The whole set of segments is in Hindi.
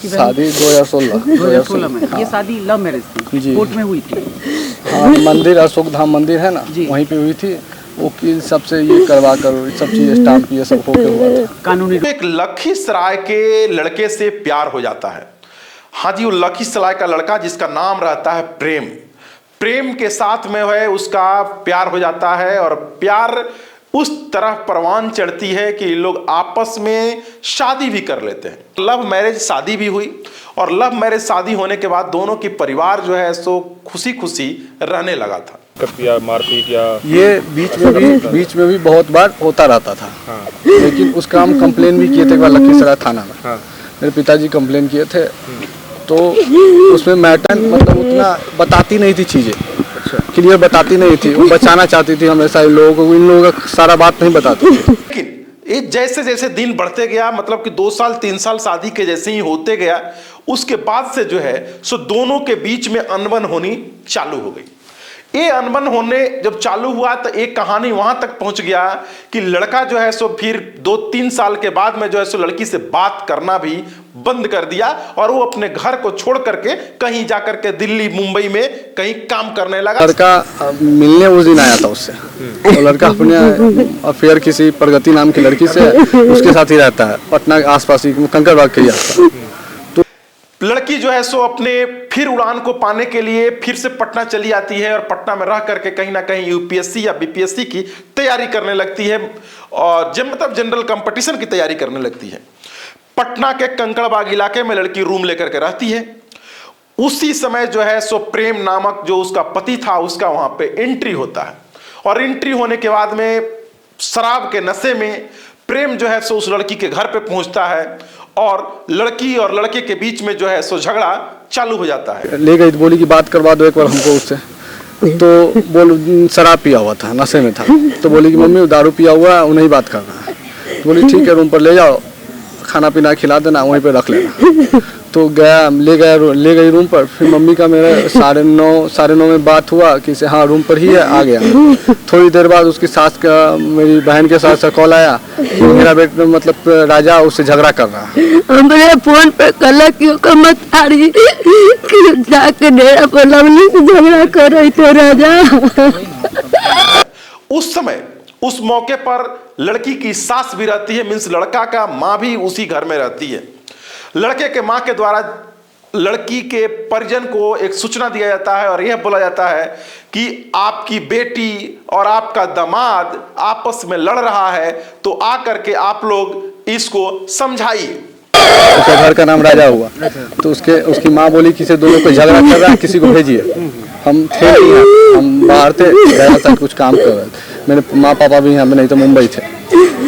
आपकी बहन? शादी 2016 में। ये शादी लव मैरिज थी, जी। कोर्ट में हुई थी। हाँ, मंदिर अशोक धाम मंदिर है ना, जी। वहीं पे हुई थी। वकील सबसे ये करवा कर सब चीज़ स्टाम्प ये सब होके हुआ था। कानूनी एक लखीसराय के लड़के से प्यार हो जाता है। हाँ जी, वो लखीसराय का लड़का जिसका नाम रहता है प्रेम। प्रेम के साथ में है उसका प्यार हो जाता है और प्यार उस तरह परवान चढ़ती है कि लोग आपस में शादी भी कर लेते हैं। लव मैरिज शादी भी हुई और लव मैरिज शादी होने के बाद दोनों की परिवार जो है सो खुशी खुशी रहने लगा था। या मारपीट या ये बीच में भी बहुत बार होता रहता था। हाँ। लेकिन उसका हम कंप्लेन भी किए थे एक बार लखीसराय थाना में। हाँ। मेरे पिताजी कंप्लेन किए थे, तो उसमें मैटर मतलब उतना बताती नहीं थी चीज़ें, क्लियर बताती नहीं थी। वो बचाना चाहती थी हमेशा इन लोगों को, इन लोगों का सारा बात नहीं बताती थी। लेकिन ये जैसे जैसे दिन बढ़ते गया, मतलब कि 2 साल 3 साल शादी के जैसे ही होते गया, उसके बाद से जो है सो दोनों के बीच में अनबन होनी चालू हो गई। ये अनबन होने जब चालू हुआ तो एक कहानी वहां तक पहुंच गया कि लड़का जो है सो फिर 2-3 साल के बाद में जो है सो लड़की से बात करना भी बंद कर दिया और वो अपने घर को छोड़ करके कहीं जाकर के दिल्ली मुंबई में कहीं काम करने लगा। लड़का मिलने उस दिन आया था उससे, और लड़का अपने अफेयर किसी प्रगति नाम की लड़की से उसके साथ ही रहता है, पटना के आसपास ही कंकड़बाग के आसपास। लड़की जो है सो अपने फिर उड़ान को पाने के लिए फिर से पटना चली आती है और पटना में रह करके कहीं ना कहीं यूपीएससी या बीपीएससी की तैयारी करने लगती है और मतलब जनरल कंपटीशन की तैयारी करने लगती है। पटना के कंकड़बाग इलाके में लड़की रूम लेकर के रहती है। उसी समय जो है सो प्रेम नामक जो उसका पति था उसका वहां पे एंट्री होता है और एंट्री होने के बाद में शराब के नशे में प्रेम जो है सो उस लड़की के घर पे पहुंचता है और लड़की और लड़के के बीच में जो है सो झगड़ा चालू हो जाता है। ले गई तो बोली कि बात करवा दो एक बार हमको उससे, तो बोल शराब पिया हुआ था, नशे में था, तो बोली कि मम्मी दारू पिया हुआ है, नहीं बात करना है। तो बोली ठीक है, रूम पर ले जाओ, खाना पीना खिला देना, वहीं पे रख लेना। तो ले गई रूम पर। फिर मम्मी का मेरा 9:30 में बात हुआ कि हाँ रूम पर ही है, आ गया। थोड़ी देर बाद उसकी सास का, मेरी बहन के सास का कॉल आया कि मेरा बेटा मतलब राजा उससे झगड़ा कर रहा है। हमरे फोन पे कल क्यों कमत आ रही जाके डेरा पर लवली से झगड़ा कर रही थे राजा। उस समय उस मौके पर लड़की की सास भी रहती है, मीन्स लड़का का माँ भी उसी घर में रहती है। लड़के के माँ के द्वारा लड़की के परिजन को एक सूचना दिया जाता है और यह बोला जाता है कि आपकी बेटी और आपका दामाद आपस में लड़ रहा है, तो आकर के आप लोग इसको समझाइए। उसका घर का नाम राजा हुआ, तो उसकी माँ बोली किसी दोनों को झगड़ा कर रहा है, किसी को भेजिए। हम थे नहीं, हम बाहर थे, गया था कुछ काम कर रहे थे। मेरे माँ पापा भी यहाँ पे नहीं तो मुंबई थे।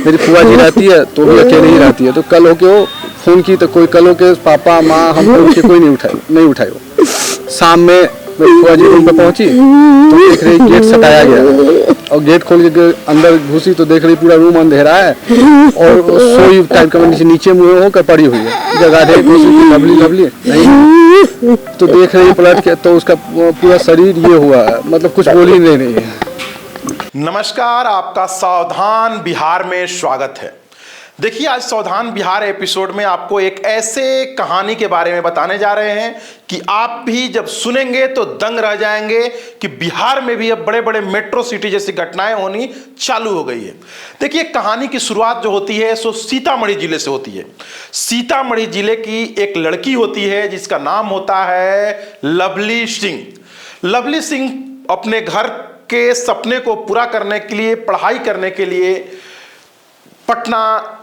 मेरी फुआ जी रहती है तो भी अकेले ही रहती है। तो कल होके वो फोन की तो कोई कल होके पापा माँ हम उनके कोई नहीं उठाए वो। शाम में फुआ जी रूम पे पहुंची तो देख रही गेट सटाया गया और गेट खोल के अंदर घुसी तो देख रही पूरा रूम अंधेरा है और सोई टाइप का नीचे मुँह होकर पड़ी हुई है। जगह लवली नहीं तो देख रही पलट के तो उसका पूरा शरीर ये हुआ है, मतलब कुछ बोल ही नहीं है। नमस्कार, आपका सावधान बिहार में स्वागत है। देखिए, आज सावधान बिहार एपिसोड में आपको एक ऐसे कहानी के बारे में बताने जा रहे हैं कि आप भी जब सुनेंगे तो दंग रह जाएंगे कि बिहार में भी अब बड़े बड़े मेट्रो सिटी जैसी घटनाएं होनी चालू हो गई है। देखिए, कहानी की शुरुआत जो होती है सो सीतामढ़ी जिले से होती है। सीतामढ़ी जिले की एक लड़की होती है जिसका नाम होता है लवली सिंह। लवली सिंह अपने घर के सपने को पूरा करने के लिए, पढ़ाई करने के लिए पटना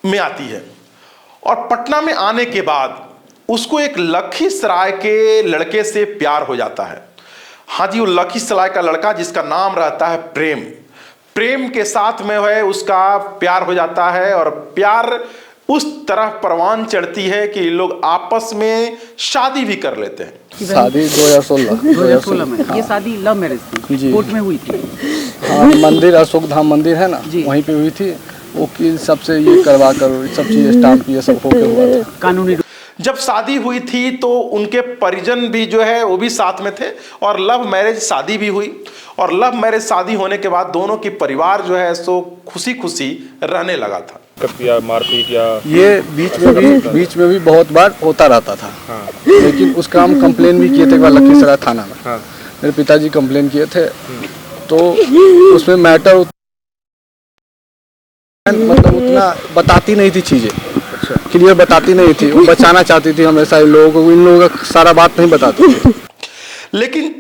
में आती है और पटना में आने के बाद उसको एक लखीसराय के लड़के से प्यार हो जाता है। हाँ जी, वो लखीसराय का लड़का जिसका नाम रहता है प्रेम। प्रेम के साथ में है उसका प्यार हो जाता है और प्यार उस तरह परवान चढ़ती है कि लोग आपस में शादी भी कर लेते हैं। शादी 2016 में। ये शादी लव मैरिज थी, कोर्ट में हुई थी। हाँ, मंदिर अशोक धाम मंदिर है ना, वहीं पे हुई थी। वकील सबसे ये करवा कर सब चीज़ स्टाम्प ये सब होके हुआ था। कानूनी जब शादी हुई थी तो उनके परिजन भी जो है वो भी साथ में थे और लव मैरिज शादी भी हुई और लव मैरिज शादी होने के बाद दोनों की परिवार जो है सो खुशी खुशी रहने लगा था। या मारपीट या ये बीच में भी बहुत बार होता रहता था। हाँ। लेकिन उसका हम कंप्लेन भी किए थे एक बार लखीसराय थाना में। हाँ। मेरे पिताजी कंप्लेन किए थे, तो उसमें मैटर मतलब उतना बताती नहीं थी चीज़ें, क्लियर बताती नहीं थी, वो बचाना चाहती थी हमेशा इन लोगों को, इन लोगों का सारा बात नहीं बताती थी। लेकिन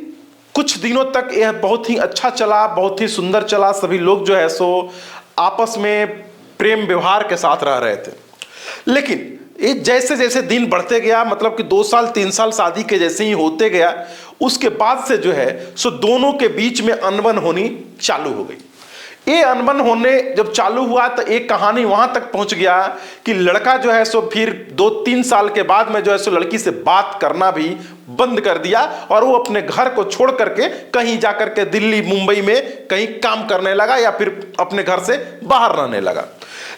कुछ दिनों तक यह बहुत ही अच्छा चला, बहुत ही सुंदर चला। सभी लोग जो है सो आपस में प्रेम व्यवहार के साथ रह रहे थे। लेकिन ये जैसे जैसे दिन बढ़ते गया, मतलब कि 2 साल 3 साल शादी के जैसे ही होते गया, उसके बाद से जो है सो दोनों के बीच में अनबन होनी चालू हो गई। ये अनबन होने जब चालू हुआ तो एक कहानी वहां तक पहुंच गया कि लड़का जो है सो फिर 2-3 साल के बाद में जो है सो लड़की से बात करना भी बंद कर दिया और वो अपने घर को छोड़ करके कहीं जाकर के दिल्ली मुंबई में कहीं काम करने लगा या फिर अपने घर से बाहर रहने लगा।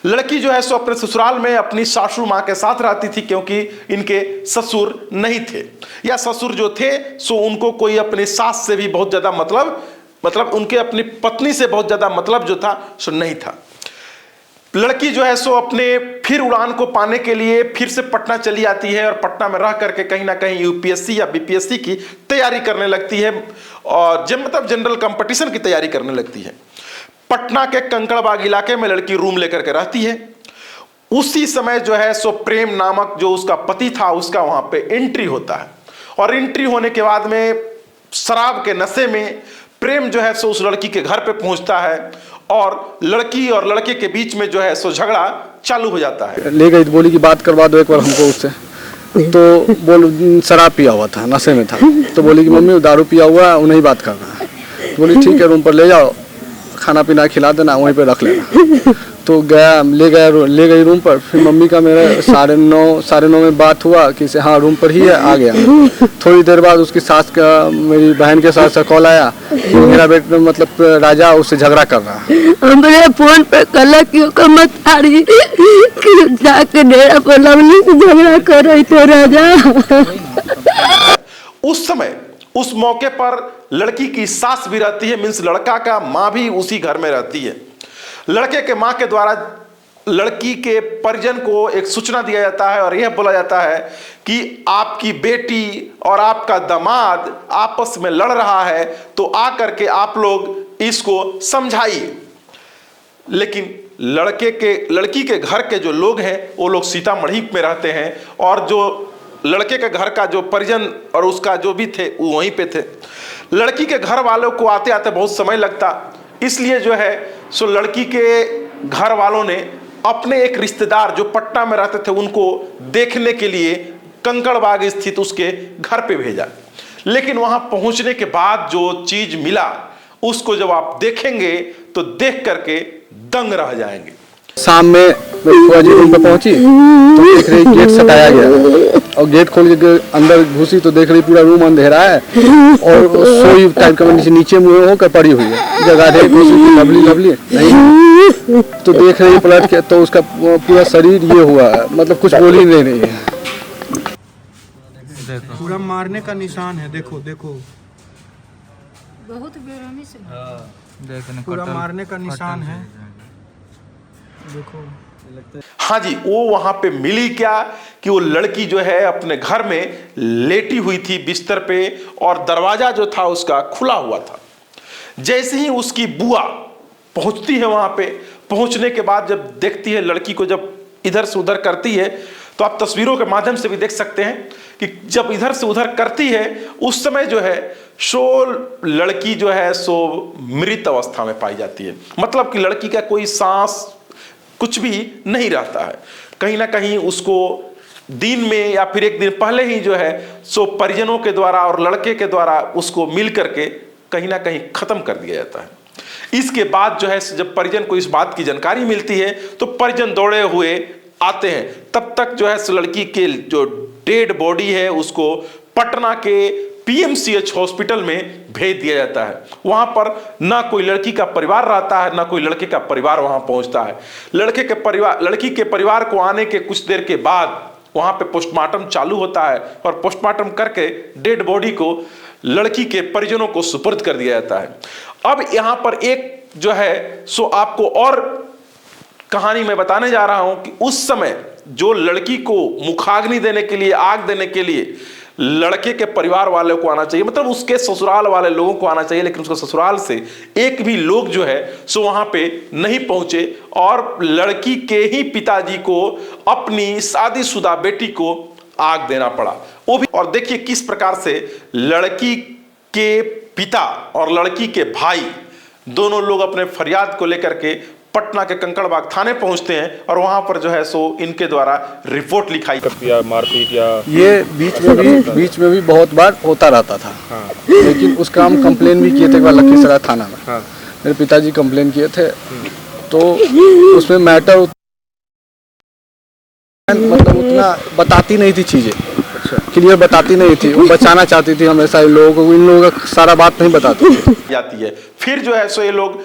लड़की जो है सो अपने ससुराल में अपनी सासू माँ के साथ रहती थी, क्योंकि इनके ससुर नहीं थे, या ससुर जो थे सो उनको कोई अपनी सास से भी बहुत ज्यादा मतलब उनके अपनी पत्नी से बहुत ज्यादा मतलब जो था सो नहीं था। लड़की जो है सो अपने फिर उड़ान को पाने के लिए फिर से पटना चली आती है और पटना में रह करके कहीं ना कहीं यूपीएससी या बीपीएससी की तैयारी करने लगती है, और मतलब जनरल कंपटीशन की तैयारी करने लगती है। पटना के कंकड़बाग इलाके में लड़की रूम लेकर के रहती है। उसी समय जो है सो प्रेम नामक जो उसका पति था उसका वहां पे एंट्री होता है, और एंट्री होने के बाद में शराब के नशे में प्रेम जो है सो उस लड़की के घर पे पहुंचता है और लड़की और लड़के के बीच में जो है सो झगड़ा चालू हो जाता है। ले गई, बोली कि बात करवा दो एक बार हमको उससे, तो बोल शराब पिया हुआ था, नशे में था, तो बोली कि मम्मी दारू पिया हुआ है, उन्हें बात करना है। बोली ठीक है, रूम पर ले जाओ, खाना पीना खिला देना, वहीं पे रख लेना। तो ले गई रूम पर। फिर मम्मी का मेरा 9:30 में बात हुआ कि हाँ रूम पर ही है, आ गया। थोड़ी देर बाद उसकी सास का, मेरी बहन के सास का कॉल आया कि मेरा बेटा मतलब राजा उससे झगड़ा कर रहा है। हमरे फोन पे कल क्यों कमत आ रही कि जाके डेरा पर लवली से झगड़ा कर रही थे राजा। उस समय उस मौके पर लड़की की सास भी रहती है, मीन्स लड़का का माँ भी उसी घर में रहती है। लड़के के माँ के द्वारा लड़की के परिजन को एक सूचना दिया जाता है और यह बोला जाता है कि आपकी बेटी और आपका दामाद आपस में लड़ रहा है, तो आकर के आप लोग इसको समझाइए। लेकिन लड़की के घर के जो लोग हैं वो लोग सीतामढ़ी में रहते हैं, और जो लड़के के घर का जो परिजन और उसका जो भी थे वो वहीं पे थे। लड़की के घर वालों को आते आते बहुत समय लगता, इसलिए जो है सो लड़की के घर वालों ने अपने एक रिश्तेदार जो पटना में रहते थे उनको देखने के लिए कंकड़बाग स्थित उसके घर पे भेजा। लेकिन वहां पहुंचने के बाद जो चीज मिला उसको जब आप देखेंगे तो देख करके दंग रह जाएंगे। शाम में फुआ जी रूम पे पहुंची तो देख रही गेट सटाया गया, और गेट खोल के अंदर घुसी तो देख रही पूरा रूम अंधेरा है और सोई टाइप का नीचे मुंह होकर पड़ी हुई है। जगह दे लवली नहीं, तो देख रही पलट के तो उसका पूरा शरीर ये हुआ है, मतलब कुछ बोल ही नहीं रही है। पूरा मारने का निशान है, देखो बहुत बेरहमी से पूरा मारने का निशान है, देखो। हाँ जी, वो वहां पे मिली क्या कि वो लड़की जो है अपने घर में लेटी हुई थी बिस्तर पे, और दरवाजा जो था उसका खुला हुआ था। जैसे ही उसकी बुआ पहुंचती है वहां पे, पहुंचने के बाद जब देखती है लड़की को, जब इधर से उधर करती है, तो आप तस्वीरों के माध्यम से भी देख सकते हैं कि जब इधर से उधर करती है उस समय जो है सो लड़की जो है सो मृत अवस्था में पाई जाती है। मतलब कि लड़की का कोई सांस कुछ भी नहीं रहता है। कहीं ना कहीं उसको दिन में या फिर एक दिन पहले ही जो है सो परिजनों के द्वारा और लड़के के द्वारा उसको मिल करके कहीं ना कहीं खत्म कर दिया जाता है। इसके बाद जो है जब परिजन को इस बात की जानकारी मिलती है तो परिजन दौड़े हुए आते हैं। तब तक जो है सो लड़की के जो डेड बॉडी है उसको पटना के पीएमसीएच हॉस्पिटल में भेज दिया जाता है। वहां पर ना कोई लड़की का परिवार रहता है, ना कोई लड़के का परिवार वहां पहुंचता है। लड़की के परिवार को आने के कुछ देर के बाद वहां पे पोस्टमार्टम चालू होता है, और पोस्टमार्टम करके डेड बॉडी को लड़की के परिजनों को सुपुर्द कर दिया जाता है। अब यहां पर एक जो है सो आपको और कहानी मैं बताने जा रहा हूं कि उस समय जो लड़की को मुखाग्नि देने के लिए, आग देने के लिए लड़के के परिवार वालों को आना चाहिए, मतलब उसके ससुराल वाले लोगों को आना चाहिए, लेकिन उसके ससुराल से एक भी लोग जो है सो वहां पे नहीं पहुंचे और लड़की के ही पिताजी को अपनी शादीशुदा बेटी को आग देना पड़ा, वो भी। और देखिए किस प्रकार से लड़की के पिता और लड़की के भाई दोनों लोग अपने फरियाद को लेकर के पटना के कंकड़बाग थाने पहुंचते हैं और वहां पर जो है सो इनके द्वारा रिपोर्ट लिखाई या मारपीट या ये बीच में भी बहुत बार होता रहता था। हाँ। लेकिन उसका हम कंप्लेन भी किए थे एक बार लखीसराय थाना में। हाँ। मेरे पिताजी कंप्लेन किए थे तो उसमें मैटर मतलब उतना बताती नहीं थी चीजें, क्लियर बताती नहीं थी, वो बचाना चाहती थी हमेशा इन लोगों को, इन लोगों का सारा बात नहीं बताती जाती है। फिर जो है सो ये लोग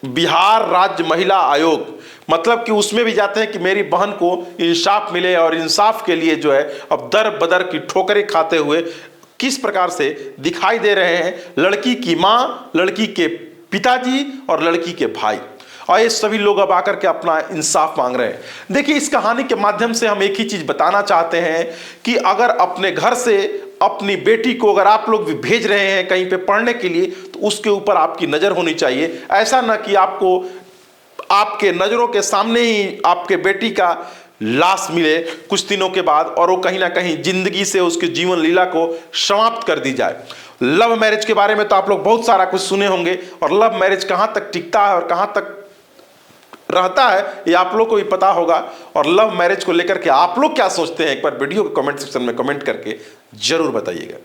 बिहार राज्य महिला आयोग, मतलब कि उसमें भी जाते हैं कि मेरी बहन को इंसाफ मिले और इंसाफ के लिए जो है अब दर बदर की ठोकरें खाते हुए किस प्रकार से दिखाई दे रहे हैं लड़की की माँ, लड़की के पिताजी और लड़की के भाई, और ये सभी लोग अब आकर के अपना इंसाफ मांग रहे हैं। देखिए इस कहानी के माध्यम से हम एक ही चीज बताना चाहते हैं कि अगर अपने घर से अपनी बेटी को अगर आप लोग भी भेज रहे हैं कहीं पे पढ़ने के लिए तो उसके ऊपर आपकी नजर होनी चाहिए। ऐसा ना कि आपको आपके नजरों के सामने ही आपके बेटी का लाश मिले कुछ दिनों के बाद और वो कहीं ना कहीं जिंदगी से उसके जीवन लीला को समाप्त कर दी जाए। लव मैरिज के बारे में तो आप लोग बहुत सारा कुछ सुने होंगे और लव मैरिज कहां तक टिकता है और कहां तक रहता है ये आप लोग को भी पता होगा। और लव मैरिज को लेकर के आप लोग क्या सोचते हैं, एक बार वीडियो के कमेंट सेक्शन में कमेंट करके जरूर बताइएगा।